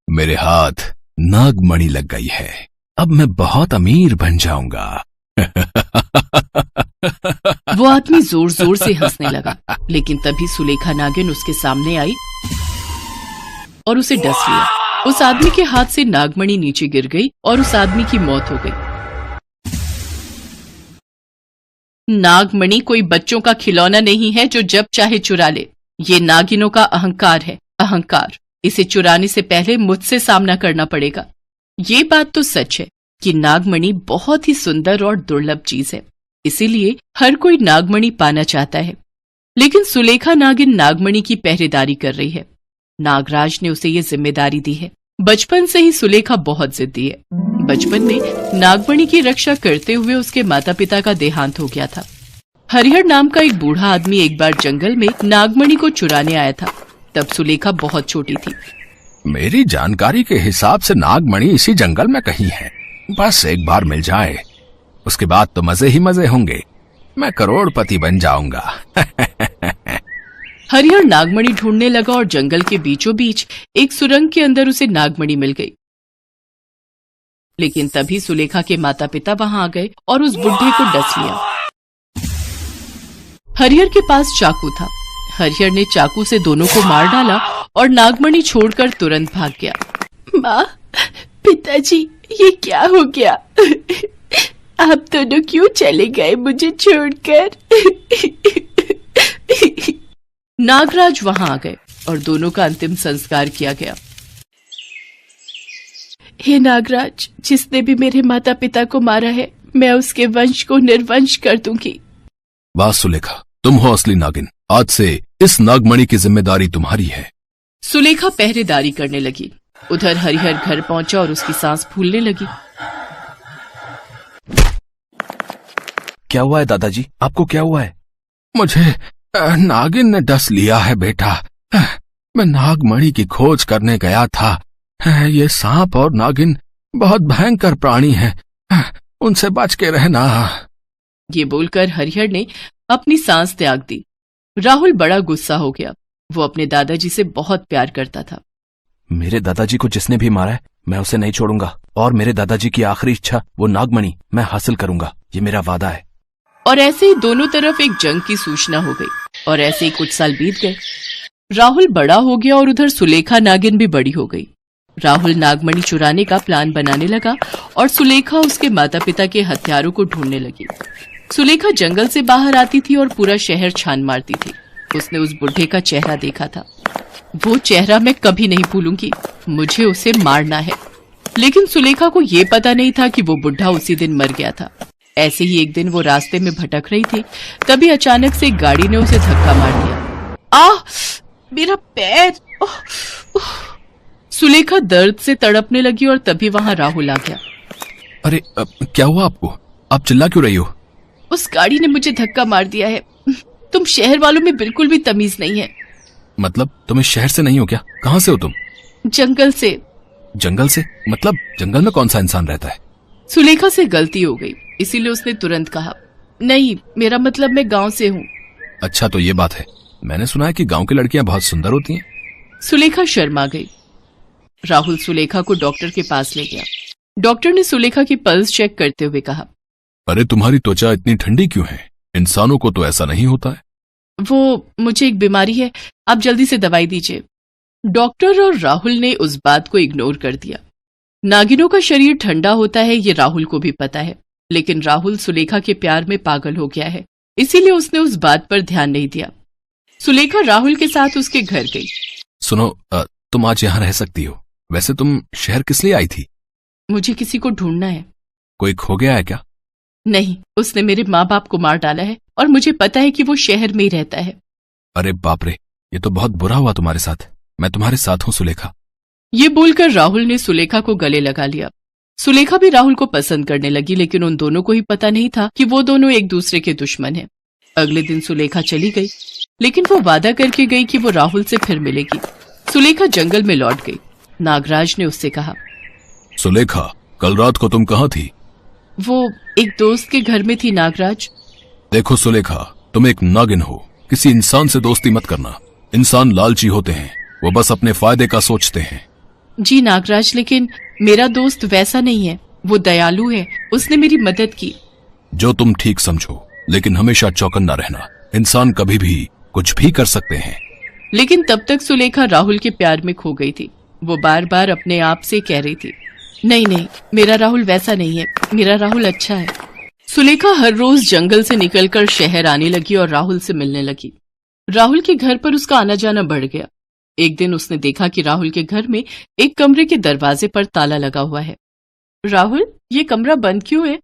मेरे हाथ नागमणि लग गई है, अब मैं बहुत अमीर बन जाऊंगा। वो आदमी जोर जोर से हंसने लगा, लेकिन तभी सुलेखा नागिन उसके सामने आई और उसे डस लिया। उस आदमी के हाथ से नागमणि नीचे गिर गई और उस आदमी की मौत हो गई। नागमणि कोई बच्चों का खिलौना नहीं है जो जब चाहे चुरा ले। ये नागिनों का अहंकार है, अहंकार। इसे चुराने से पहले मुझसे सामना करना पड़ेगा। ये बात तो सच है कि नागमणि बहुत ही सुंदर और दुर्लभ चीज है, इसीलिए हर कोई नागमणि पाना चाहता है। लेकिन सुलेखा नागिन नागमणि की पहरेदारी कर रही है। नागराज ने उसे ये जिम्मेदारी दी है। बचपन से ही सुलेखा बहुत जिद्दी है। बचपन में नागमणि की रक्षा करते हुए उसके माता पिता का देहांत हो गया था। हरिहर नाम का एक बूढ़ा आदमी एक बार जंगल में नागमणि को चुराने आया था। तब सुलेखा बहुत छोटी थी। मेरी जानकारी के हिसाब से नागमणि इसी जंगल में कहीं है। बस एक बार मिल जाए, उसके बाद तो मजे ही मजे होंगे। मैं करोड़पति बन जाऊंगा। हरिहर नागमणि ढूंढने लगा और जंगल के बीचों बीच एक सुरंग के अंदर उसे नागमणि मिल गई। लेकिन तभी सुलेखा के माता पिता वहां आ गए और उस बुढ़े को डस लिया। हरिहर के पास चाकू था। हरिहर ने चाकू से दोनों को मार डाला और नागमणि छोड़कर तुरंत भाग गया। माँ, पिताजी, ये क्या हो गया? आप दोनों क्यों चले गए मुझे छोड़कर? नागराज वहां आ गए और दोनों का अंतिम संस्कार किया गया। हे नागराज, जिसने भी मेरे माता पिता को मारा है, मैं उसके वंश को निर्वंश कर दूंगी। वाह सुलेखा, तुम हो असली नागिन। आज से इस नागमणि की जिम्मेदारी तुम्हारी है। सुलेखा पहरेदारी करने लगी। उधर हरिहर घर पहुंचा और उसकी सांस फूलने लगी। क्या हुआ है दादाजी? आपको क्या हुआ है? मुझे नागिन ने डस लिया है बेटा। मैं नागमणि की खोज करने गया था। ये सांप और नागिन बहुत भयंकर प्राणी हैं। उनसे बच के रहना। ये बोलकर हरिहर ने अपनी सांस त्याग दी। राहुल बड़ा गुस्सा हो गया। वो अपने दादाजी से बहुत प्यार करता था। मेरे दादाजी को जिसने भी मारा है, मैं उसे नहीं छोड़ूंगा। और मेरे दादाजी की आखिरी इच्छा, वो नागमणि, मैं हासिल करूंगा। ये मेरा वादा है। और ऐसे ही दोनों तरफ एक जंग की सूचना हो गई। और ऐसे ही कुछ साल बीत गए। राहुल बड़ा हो गया और उधर सुलेखा नागिन भी बड़ी हो गई। राहुल नागमणि चुराने का प्लान बनाने लगा और सुलेखा उसके माता पिता के हथियारों को ढूंढने लगी। सुलेखा जंगल से बाहर आती थी और पूरा शहर छान मारती थी। उसने उस बुढ़े का चेहरा देखा था। वो चेहरा मैं कभी नहीं भूलूंगी। मुझे उसे मारना है। लेकिन सुलेखा को ये पता नहीं था कि वो बुढ़ा उसी दिन मर गया था। ऐसे ही एक दिन वो रास्ते में भटक रही थी, तभी अचानक से एक गाड़ी ने उसे धक्का मार दिया। आह, मेरा पैर! सुलेखा दर्द से तड़पने लगी और तभी वहां राहुल आ गया। अरे क्या हुआ आपको? आप चिल्ला क्यों रही हो? उस गाड़ी ने मुझे धक्का मार दिया है। तुम शहर वालों में बिल्कुल भी तमीज नहीं है। मतलब तुम इस शहर से नहीं हो क्या? कहाँ से हो तुम? जंगल से। जंगल से? मतलब जंगल में कौन सा इंसान रहता है? सुलेखा से गलती हो गई, इसीलिए उसने तुरंत कहा, नहीं, मेरा मतलब मैं गांव से हूँ। अच्छा, तो ये बात है। मैंने सुना है कि गांव की लड़कियां बहुत सुंदर होती हैं। सुलेखा शर्मा गई। राहुल सुलेखा को डॉक्टर के पास ले गया। डॉक्टर ने सुलेखा की पल्स चेक करते हुए कहा, अरे तुम्हारी त्वचा इतनी ठंडी क्यों है? इंसानों को तो ऐसा नहीं होता है। वो मुझे एक बीमारी है, आप जल्दी से दवाई दीजिए। डॉक्टर और राहुल ने उस बात को इग्नोर कर दिया। नागिनों का शरीर ठंडा होता है, ये राहुल को भी पता है। लेकिन राहुल सुलेखा के प्यार में पागल हो गया है, इसीलिए उसने उस बात पर ध्यान नहीं दिया। सुलेखा राहुल के साथ उसके घर गई। सुनो, तुम आज यहाँ रह सकती हो। वैसे तुम शहर किस लिए आई थी? मुझे किसी को ढूंढना है। कोई खो गया है क्या? नहीं, उसने मेरे माँ बाप को मार डाला है और मुझे पता है कि वो शहर में ही रहता है। अरे बाप रे, ये तो बहुत बुरा हुआ तुम्हारे साथ। मैं तुम्हारे साथ हूँ सुलेखा। ये बोलकर राहुल ने सुलेखा को गले लगा लिया। सुलेखा भी राहुल को पसंद करने लगी, लेकिन उन दोनों को ही पता नहीं था कि वो दोनों एक दूसरे के दुश्मन हैं। अगले दिन सुलेखा चली गई, लेकिन वो वादा करके गई कि वो राहुल से फिर मिलेगी। सुलेखा जंगल में लौट गई। नागराज ने उससे कहा, सुलेखा, कल रात को तुम कहाँ थी? वो एक दोस्त के घर में थी नागराज। देखो सुलेखा, तुम एक नागिन हो। किसी इंसान से दोस्ती मत करना। इंसान लालची होते हैं। वो बस अपने फायदे का सोचते हैं। जी नागराज, लेकिन मेरा दोस्त वैसा नहीं है, वो दयालु है, उसने मेरी मदद की। जो तुम ठीक समझो, लेकिन हमेशा चौकन्ना रहना। इंसान कभी भी कुछ भी कर सकते हैं। लेकिन तब तक सुलेखा राहुल के प्यार में खो गई थी। वो बार बार अपने आप से कह रही थी, नहीं नहीं, मेरा राहुल वैसा नहीं है, मेरा राहुल अच्छा है। सुलेखा हर रोज जंगल से निकलकर शहर आने लगी और राहुल से मिलने लगी। राहुल के घर पर उसका आना जाना बढ़ गया। एक दिन उसने देखा कि राहुल के घर में एक कमरे के दरवाजे पर ताला लगा हुआ है। राहुल, ये कमरा बंद क्यों है?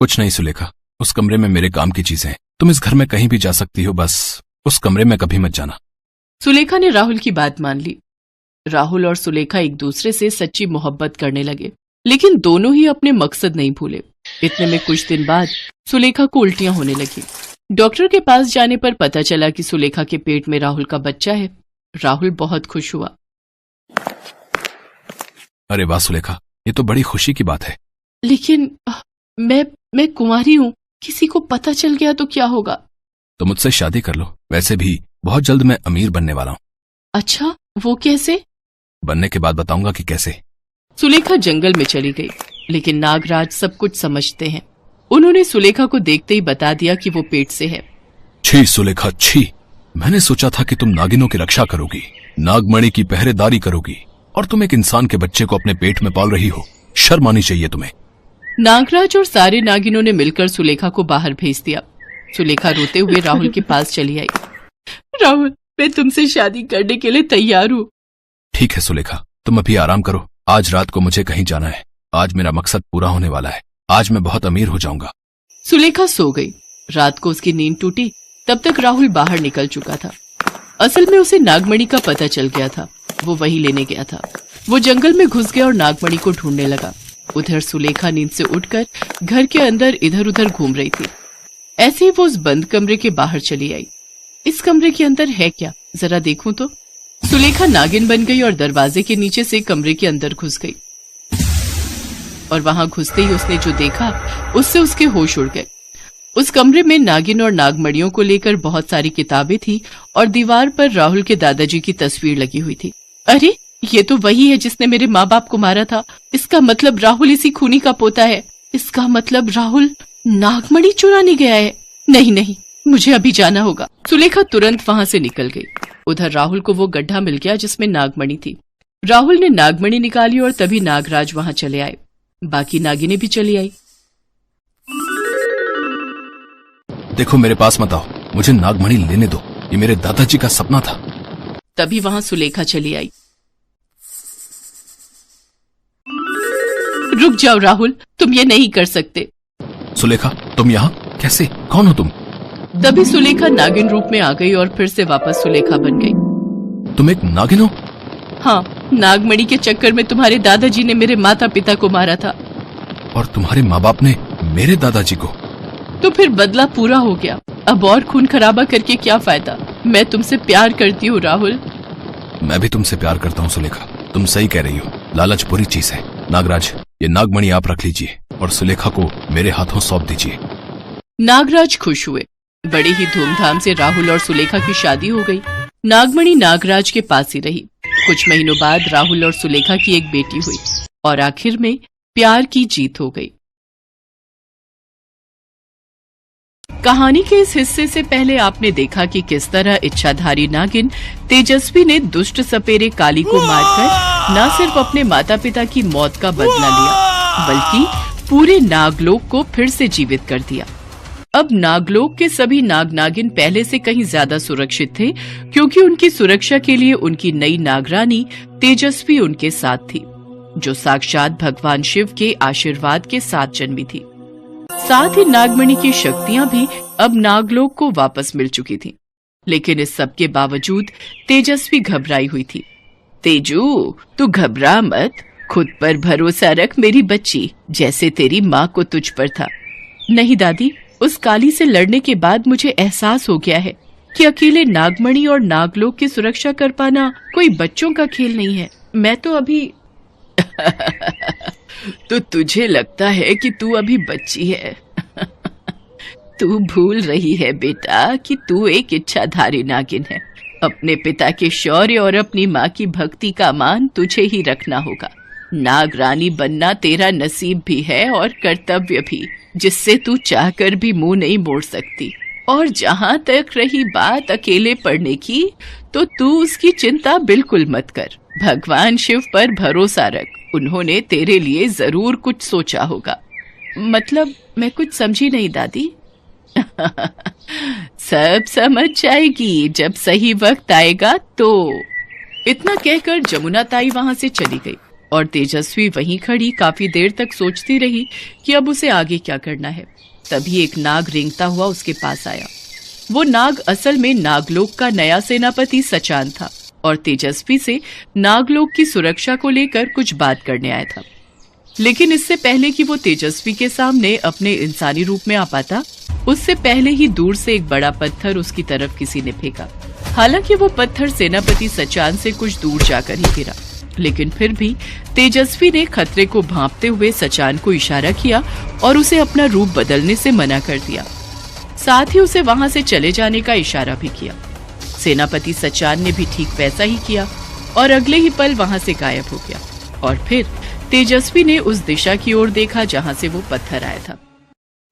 कुछ नहीं सुलेखा, उस कमरे में मेरे काम की चीजें हैं। तुम इस घर में कहीं भी जा सकती हो, बस उस कमरे में कभी मत जाना। सुलेखा ने राहुल की बात मान ली। राहुल और सुलेखा एक दूसरे से सच्ची मोहब्बत करने लगे, लेकिन दोनों ही अपने मकसद नहीं भूले। इतने में कुछ दिन बाद सुलेखा को उल्टियां होने लगी। डॉक्टर के पास जाने पर पता चला कि सुलेखा के पेट में राहुल का बच्चा है। राहुल बहुत खुश हुआ। अरे वाह सुलेखा, ये तो बड़ी खुशी की बात है। लेकिन मैं कुंवारी हूँ, किसी को पता चल गया तो क्या होगा? तो मुझसे शादी कर लो। वैसे भी बहुत जल्द मैं अमीर बनने वाला हूँ। अच्छा, वो कैसे? बनने के बाद बताऊंगा कि कैसे। सुलेखा जंगल में चली गई, लेकिन नागराज सब कुछ समझते हैं। उन्होंने सुलेखा को देखते ही बता दिया कि वो पेट से है। छी सुलेखा छी, मैंने सोचा था कि तुम नागिनों की रक्षा करोगी, नागमणि की पहरेदारी करोगी, और तुम एक इंसान के बच्चे को अपने पेट में पाल रही हो। शर्म आनी चाहिए तुम्हें। नागराज और सारे नागिनों ने मिलकर सुलेखा को बाहर भेज दिया। सुलेखा रोते हुए राहुल के पास चली आई। राहुल, मैं तुमसे शादी करने के लिए तैयार हूँ। ठीक है सुलेखा, तुम अभी आराम करो। आज रात को मुझे कहीं जाना है। आज मेरा मकसद पूरा होने वाला है। आज मैं बहुत अमीर हो जाऊंगा। सुलेखा सो गई। रात को उसकी नींद टूटी, तब तक राहुल बाहर निकल चुका था। असल में उसे नागमणि का पता चल गया था। वो वही लेने गया था। वो जंगल में घुस गया और नागमणि को ढूंढने लगा। उधर सुलेखा नींद से उठकर घर के अंदर इधर उधर घूम रही थी। ऐसे ही वो उस बंद कमरे के बाहर चली आई। इस कमरे के अंदर है क्या, जरा देखूं तो। सुलेखा नागिन बन गई और दरवाजे के नीचे से कमरे के अंदर घुस गई। और वहां घुसते ही उसने जो देखा, उससे उसके होश उड़ गए। उस कमरे में नागिन और नागमणियों को लेकर बहुत सारी किताबें थी और दीवार पर राहुल के दादाजी की तस्वीर लगी हुई थी। अरे, ये तो वही है जिसने मेरे माँ बाप को मारा था। इसका मतलब राहुल इसी खूनी का पोता है। इसका मतलब राहुल नागमणि चुराने गया है। नहीं नहीं, मुझे अभी जाना होगा। सुलेखा तुरंत वहां से निकल गई। उधर राहुल को वो गड्ढा मिल गया जिसमें नागमणि थी। राहुल ने नागमणि निकाली और तभी नागराज वहां चले आए। बाकी नागिनें भी चली आई। देखो, मेरे पास मत आओ, मुझे नागमणि लेने दो। ये मेरे दादाजी का सपना था। तभी वहां सुलेखा चली आई। रुक जाओ राहुल, तुम ये नहीं कर सकते। सुलेखा, तुम यहाँ कैसे? कौन हो तुम? तभी सुलेखा नागिन रूप में आ गई और फिर से वापस सुलेखा बन गई। तुम एक नागिन हो? हाँ, नागमणि के चक्कर में तुम्हारे दादाजी ने मेरे माता पिता को मारा था। और तुम्हारे माँ बाप ने मेरे दादाजी को? तो फिर बदला पूरा हो गया। अब और खून खराबा करके क्या फायदा? मैं तुमसे प्यार करती हूँ राहुल। मैं भी तुमसे प्यार करता हूँ सुलेखा, तुम सही कह रही हो। लालच बुरी चीज है। नागराज, ये नागमणि आप रख लीजिए और सुलेखा को मेरे हाथों सौंप दीजिए। नागराज खुश हुए। बड़े ही धूमधाम से राहुल और सुलेखा की शादी हो गई। नागमणि नागराज के पास ही रही। कुछ महीनों बाद राहुल और सुलेखा की एक बेटी हुई और आखिर में प्यार की जीत हो गई। कहानी के इस हिस्से से पहले आपने देखा कि किस तरह इच्छाधारी नागिन तेजस्वी ने दुष्ट सपेरे काली को मारकर न सिर्फ अपने माता पिता की मौत का बदला लिया, बल्कि पूरे नागलोक को फिर से जीवित कर दिया। अब नागलोक के सभी नाग नागिन पहले से कहीं ज्यादा सुरक्षित थे, क्योंकि उनकी सुरक्षा के लिए उनकी नई नागरानी तेजस्वी उनके साथ थी, जो साक्षात भगवान शिव के आशीर्वाद के साथ जन्मी थी। साथ ही नागमणि की शक्तियां भी अब नागलोक को वापस मिल चुकी थीं। लेकिन इस सब के बावजूद तेजस्वी घबराई हुई थी। तेजू, तू घबरा मत, खुद पर भरोसा रख मेरी बच्ची, जैसे तेरी माँ को तुझ पर था। नहीं दादी, उस काली से लड़ने के बाद मुझे एहसास हो गया है कि अकेले नागमणि और नागलोक की सुरक्षा कर पाना कोई बच्चों का खेल नहीं है। मैं तो अभी तो तुझे लगता है कि तू अभी बच्ची है। तू भूल रही है बेटा कि तू एक इच्छाधारी नागिन है। अपने पिता के शौर्य और अपनी माँ की भक्ति का मान तुझे ही रखना होगा। नाग रानी बनना तेरा नसीब भी है और कर्तव्य भी, जिससे तू चाहकर भी मुंह नहीं मोड़ सकती। और जहां तक रही बात अकेले पड़ने की, तो तू उसकी चिंता बिल्कुल मत कर। भगवान शिव पर भरोसा रख, उन्होंने तेरे लिए जरूर कुछ सोचा होगा। मतलब मैं कुछ समझी नहीं दादी। सब समझ जाएगी जब सही वक्त आएगा तो। इतना कहकर जमुना ताई वहां से चली गई और तेजस्वी वहीं खड़ी काफी देर तक सोचती रही कि अब उसे आगे क्या करना है। तभी एक नाग रेंगता हुआ उसके पास आया। वो नाग असल में नागलोक का नया सेनापति सचान था और तेजस्वी से नागलोक की सुरक्षा को लेकर कुछ बात करने आया था। लेकिन इससे पहले कि वो तेजस्वी के सामने अपने इंसानी रूप में आ पाता, उससे पहले ही दूर से एक बड़ा पत्थर उसकी तरफ किसी ने फेंका। हालांकि वो पत्थर सेनापति सचान से कुछ दूर जाकर ही गिरा, लेकिन फिर भी तेजस्वी ने खतरे को भांपते हुए सचान को इशारा किया और उसे अपना रूप बदलने से मना कर दिया। साथ ही उसे वहां से चले जाने का इशारा भी किया। सेनापति सचान ने भी ठीक वैसा ही किया और अगले ही पल वहां से गायब हो गया। और फिर तेजस्वी ने उस दिशा की ओर देखा जहां से वो पत्थर आया था।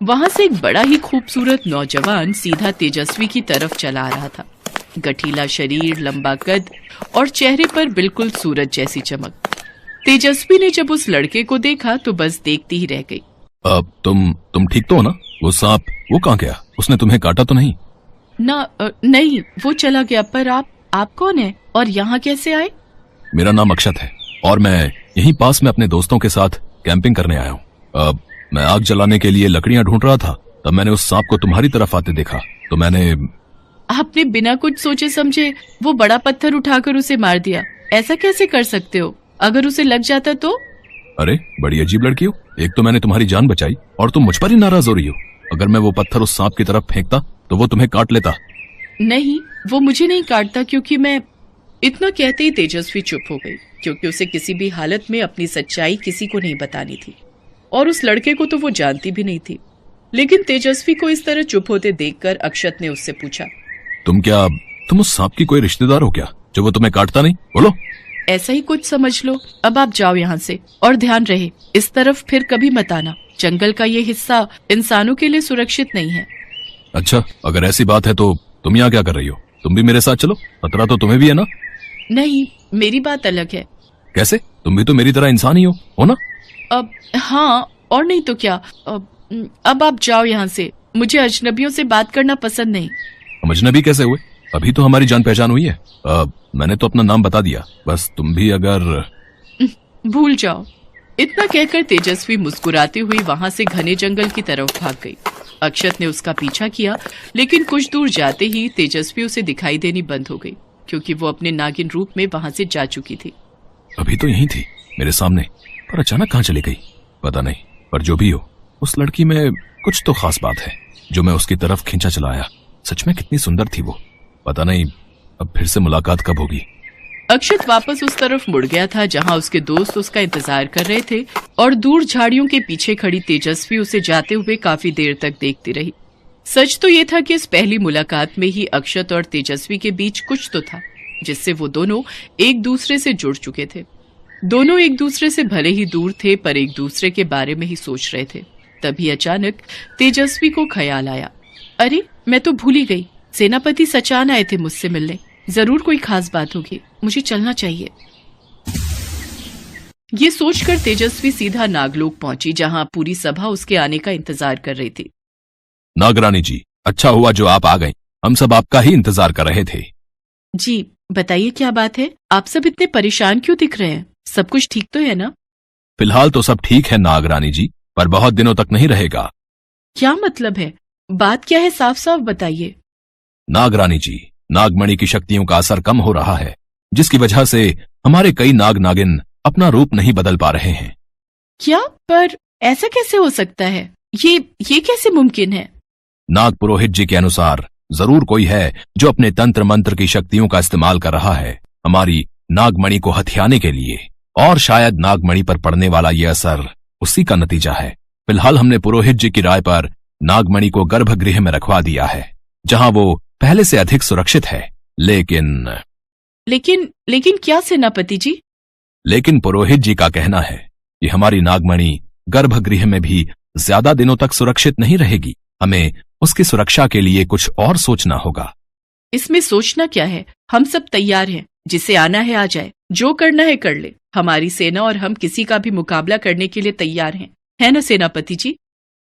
वहां से एक बड़ा ही खूबसूरत नौजवान सीधा तेजस्वी की तरफ चला आ रहा था। गठीला शरीर, लंबा कद और चेहरे पर बिल्कुल सूरज जैसी चमक। तेजस्वी ने जब उस लड़के को देखा तो बस देखती ही रह गई। अब तुम ठीक तो हो ना? वो सांप वो कहाँ गया? उसने तुम्हें काटा तो नहीं? नहीं, वो चला गया। पर आप कौन है और यहाँ कैसे आए? मेरा नाम अक्षत है और मैं यहीं पास में अपने दोस्तों के साथ कैंपिंग करने आया हूँ। अब मैं आग जलाने के लिए लकड़ियां ढूंढ रहा था, तब मैंने उस सांप को तुम्हारी तरफ आते देखा तो मैंने। आपने बिना कुछ सोचे समझे वो बड़ा पत्थर उठाकर उसे मार दिया। ऐसा कैसे कर सकते हो? अगर उसे लग जाता तो? अरे बड़ी अजीब लड़की हो। एक तो मैंने तुम्हारी जान बचाई और तुम मुझ पर ही नाराज हो रही हो। अगर मैं वो पत्थर उस सांप की तरफ फेंकता तो वो तुम्हें काट लेता। नहीं, वो मुझे नहीं काटता क्योंकि मैं। इतना कहते ही तेजस्वी चुप हो गई, क्योंकि उसे किसी भी हालत में अपनी सच्चाई किसी को नहीं बतानी थी और उस लड़के को तो वो जानती भी नहीं थी। लेकिन तेजस्वी को इस तरह चुप होते देखकर अक्षत ने उससे पूछा, तुम उस सांप की कोई रिश्तेदार हो क्या जो वो तुम्हें काटता नहीं? बोलो। ऐसा ही कुछ समझ लो। अब आप जाओ यहाँ से और ध्यान रहे इस तरफ फिर कभी मत आना। जंगल का ये हिस्सा इंसानों के लिए सुरक्षित नहीं है। अच्छा, अगर ऐसी बात है तो तुम यहाँ क्या कर रही हो? तुम भी मेरे साथ चलो, खतरा तो तुम्हें भी है ना? नहीं, मेरी बात अलग है। कैसे? तुम भी तो मेरी तरह इंसान ही हो ना? अब हाँ, और नहीं तो क्या। अब आप जाओ यहाँ से। मुझे अजनबियों से बात करना पसंद नहीं। हम अजनबी कैसे हुए? अभी तो हमारी जान पहचान हुई है। मैंने तो अपना नाम बता दिया, बस तुम भी अगर। भूल जाओ। इतना कहकर तेजस्वी मुस्कुराती हुई वहां से घने जंगल की तरफ भाग गई। अक्षत ने उसका पीछा किया, लेकिन कुछ दूर जाते ही तेजस्वी उसे दिखाई देनी बंद हो गई, क्योंकि वो अपने नागिन रूप में वहां से जा चुकी थी। अभी तो यहीं थी मेरे सामने, पर अचानक कहाँ चली गई पता नहीं। पर जो भी हो, उस लड़की में कुछ तो खास बात है जो मैं उसकी तरफ खींचा चला आया। सच में कितनी सुंदर थी वो। पता नहीं अब फिर से मुलाकात कब होगी। अक्षत वापस उस तरफ मुड़ गया था जहां उसके दोस्त उसका इंतजार कर रहे थे और दूर झाड़ियों के पीछे खड़ी तेजस्वी उसे जाते हुए काफी देर तक देखती रही। सच तो ये था कि इस पहली मुलाकात में ही अक्षत और तेजस्वी के बीच कुछ तो था, जिससे वो दोनों एक दूसरे से जुड़ चुके थे। दोनों एक दूसरे से भले ही दूर थे, पर एक दूसरे के बारे में ही सोच रहे थे। तभी अचानक तेजस्वी को ख्याल आया, अरे मैं तो भूल ही गई। सेनापति सचान आए थे मुझसे मिलने। जरूर कोई खास बात होगी, मुझे चलना चाहिए। ये सोचकर तेजस्वी सीधा नागलोक पहुंची, जहां पूरी सभा उसके आने का इंतजार कर रही थी। नागरानी जी, अच्छा हुआ जो आप आ गई। हम सब आपका ही इंतजार कर रहे थे। जी बताइए, क्या बात है? आप सब इतने परेशान क्यों दिख रहे हैं? सब कुछ ठीक तो है ना? फिलहाल तो सब ठीक है नागरानी जी, पर बहुत दिनों तक नहीं रहेगा। क्या मतलब है? बात क्या है, साफ साफ बताइए। नागरानी जी, नागमणि की शक्तियों का असर कम हो रहा है, जिसकी वजह से हमारे कई नाग नागिन अपना रूप नहीं बदल पा रहे हैं। क्या? पर ऐसा कैसे हो सकता है? ये कैसे मुमकिन है? नाग पुरोहित जी के अनुसार जरूर कोई है जो अपने तंत्र मंत्र की शक्तियों का इस्तेमाल कर रहा है हमारी नागमणि को हथियाने के लिए, और शायद नागमणि पर पड़ने वाला ये असर उसी का नतीजा है। फिलहाल हमने पुरोहित जी की राय पर नागमणि को गर्भगृह में रखवा दिया है, जहां वो पहले से अधिक सुरक्षित है। लेकिन लेकिन क्या सेनापति जी? लेकिन पुरोहित जी का कहना है कि हमारी नागमणि गर्भगृह में भी ज्यादा दिनों तक सुरक्षित नहीं रहेगी। हमें उसकी सुरक्षा के लिए कुछ और सोचना होगा। इसमें सोचना क्या है? हम सब तैयार हैं। जिसे आना है आ जाए, जो करना है कर ले। हमारी सेना और हम किसी का भी मुकाबला करने के लिए तैयार हैं, है ना सेनापति जी?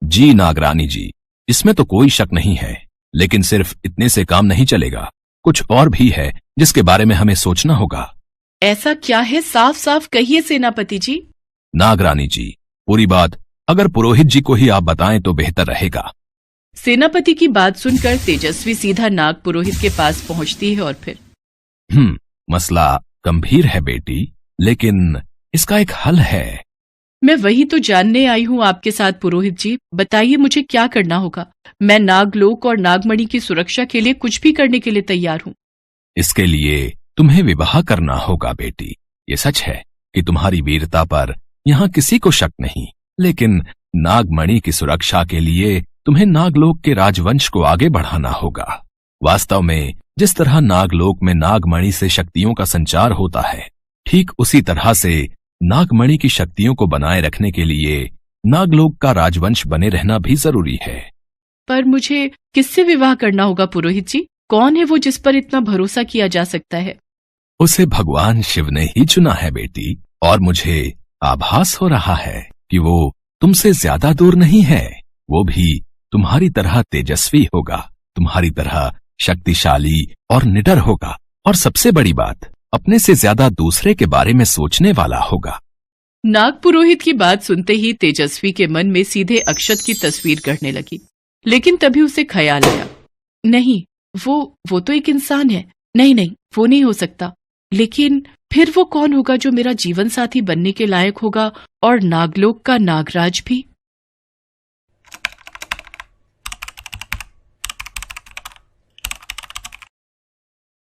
जी नागरानी जी, इसमें तो कोई शक नहीं है, लेकिन सिर्फ इतने से काम नहीं चलेगा। कुछ और भी है जिसके बारे में हमें सोचना होगा। ऐसा क्या है? साफ साफ कहिए सेनापति जी। नागरानी जी, पूरी बात अगर पुरोहित जी को ही आप बताएं तो बेहतर रहेगा। सेनापति की बात सुनकर तेजस्वी सीधा नाग पुरोहित के पास पहुंचती है और फिर मसला गंभीर है बेटी, लेकिन इसका एक हल है। मैं वही तो जानने आई हूँ आपके साथ पुरोहित जी। बताइए मुझे क्या करना होगा। मैं नागलोक और नागमणि की सुरक्षा के लिए कुछ भी करने के लिए तैयार हूँ। इसके लिए तुम्हें विवाह करना होगा बेटी। ये सच है कि तुम्हारी वीरता पर यहाँ किसी को शक नहीं, लेकिन नागमणि की सुरक्षा के लिए तुम्हें नागलोक के राजवंश को आगे बढ़ाना होगा। वास्तव में जिस तरह नागलोक में नागमणि से शक्तियों का संचार होता है, ठीक उसी तरह से नागमणि की शक्तियों को बनाए रखने के लिए नागलोक का राजवंश बने रहना भी जरूरी है। पर मुझे किससे विवाह करना होगा पुरोहित जी? कौन है वो जिस पर इतना भरोसा किया जा सकता है? उसे भगवान शिव ने ही चुना है बेटी, और मुझे आभास हो रहा है कि वो तुमसे ज्यादा दूर नहीं है। वो भी तुम्हारी तरह तेजस्वी होगा, तुम्हारी तरह शक्तिशाली और निडर होगा, और सबसे बड़ी बात, अपने से ज्यादा दूसरे के बारे में सोचने वाला होगा। नाग पुरोहित की बात सुनते ही तेजस्वी के मन में सीधे अक्षत की तस्वीर गढ़ने लगी, लेकिन तभी उसे ख्याल आया, नहीं, वो तो एक इंसान है। नहीं, वो नहीं हो सकता। लेकिन फिर वो कौन होगा जो मेरा जीवन साथी बनने के लायक होगा और नागलोक का नागराज भी?